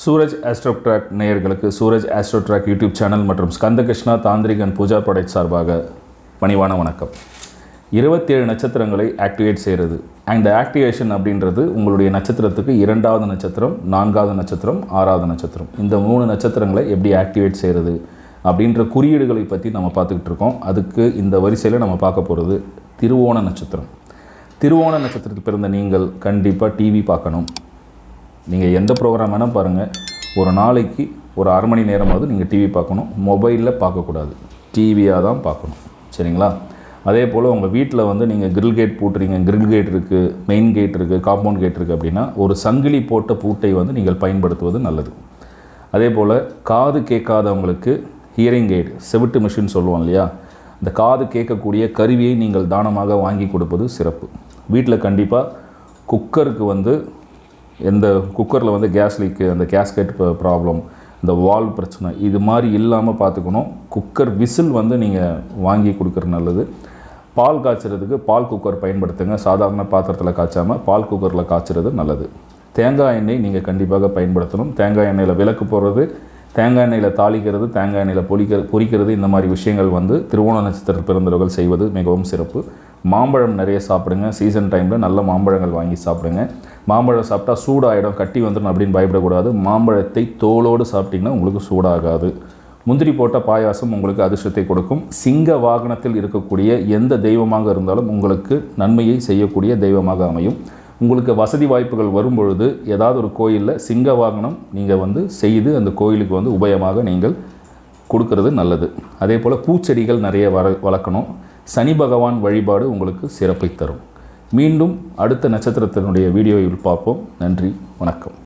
Suraj astro track நேயர்களுக்கு Suraj astro track YouTube channel மற்றும் Skandakrishna தாந்திரிகன் Pooja product சார்பாக பணிவான வணக்கம். 27 நட்சத்திரங்களை ஆக்டிவேட் செய்கிறது. அந்த ஆக்டிவேஷன் அப்படின்றது உங்களுடைய நட்சத்திரத்துக்கு 2வது நட்சத்திரம், 4வது நட்சத்திரம், 6வது நட்சத்திரம், இந்த 3 நட்சத்திரங்களை எப்படி ஆக்டிவேட் செய்கிறது அப்படின்ற குறியீடுகளை பற்றி நம்ம பார்த்துக்கிட்டு இருக்கோம். அதுக்கு இந்த வரிசையில் நம்ம பார்க்க போகிறது திருவோண நட்சத்திரம். திருவோண நட்சத்திரத்தில் பிறந்த நீங்கள் கண்டிப்பாக டிவி பார்க்கணும். நீங்கள் எந்த ப்ரோக்ராம் வேணால் பாருங்கள், ஒரு நாளைக்கு ஒரு அரை மணி நேரமாவது நீங்கள் டிவி பார்க்கணும். மொபைலில் பார்க்கக்கூடாது, டிவியாக தான் பார்க்கணும். சரிங்களா? அதே போல் உங்கள் வீட்டில் நீங்கள் கிரில் கேட் பூட்டுறீங்க, கிரில் கேட் இருக்குது, மெயின் கேட் இருக்குது, காம்பவுண்ட் கேட் இருக்குது அப்படின்னா ஒரு சங்கிலி போட்ட பூட்டை நீங்கள் பயன்படுத்துவது நல்லது. அதே போல் காது கேட்காதவங்களுக்கு ஹியரிங் எய்ட், செவிட்டு மிஷின் சொல்லுவோம் இல்லையா, அந்த காது கேட்கக்கூடிய கருவியை நீங்கள் தானமாக வாங்கி கொடுப்பது சிறப்பு. வீட்டில் கண்டிப்பாக குக்கருக்கு எந்த குக்கரில் கேஸ் லீக்கு, அந்த கேஸ்கெட் ப்ராப்ளம், இந்த வால்வ் பிரச்சனை இது மாதிரி இல்லாமல் பார்த்துக்கணும். குக்கர் விசில் நீங்கள் வாங்கி கொடுக்குறது நல்லது. பால் காய்ச்சறதுக்கு பால் குக்கர் பயன்படுத்துங்க. சாதாரண பாத்திரத்தில் காய்ச்சாமல் பால் குக்கரில் காய்ச்சறது நல்லது. தேங்காய் எண்ணெய் நீங்கள் கண்டிப்பாக பயன்படுத்தணும். தேங்காய் எண்ணெயில் விளக்கு போடுறது, தேங்காய் எண்ணெயில் தாளிக்கிறது, தேங்காய் எண்ணெயில் பொரிக்கிறது, இந்த மாதிரி விஷயங்கள் திருவோண நட்சத்திரத்தில் பிறந்தவர்கள் செய்வது மிகவும் சிறப்பு. மாம்பழம் நிறைய சாப்பிடுங்க. சீசன் டைமில் நல்ல மாம்பழங்கள் வாங்கி சாப்பிடுங்க. மாம்பழம் சாப்பிட்டா சூடாகிடும், கட்டி வந்துடும் அப்படின்னு பயப்படக்கூடாது. மாம்பழத்தை தோலோடு சாப்பிட்டிங்கன்னா உங்களுக்கு சூடாகாது. முந்திரி போட்ட பாயாசம் உங்களுக்கு அதிர்ஷ்டத்தை கொடுக்கும். சிங்க வாகனத்தில் இருக்கக்கூடிய எந்த தெய்வமாக இருந்தாலும் உங்களுக்கு நன்மையை செய்யக்கூடிய தெய்வமாக அமையும். உங்களுக்கு வசதி வாய்ப்புகள் வரும்பொழுது ஏதாவது ஒரு கோயிலில் சிங்க வாகனம் நீங்கள் செய்து அந்த கோயிலுக்கு உபயமாக நீங்கள் கொடுக்கறது நல்லது. அதே போல் பூச்செடிகள் நிறைய வளர்க்கணும். சனி பகவான் வழிபாடு உங்களுக்கு சிறப்பை தரும். மீண்டும் அடுத்த நட்சத்திரத்தினுடைய வீடியோவில் பார்ப்போம். நன்றி, வணக்கம்.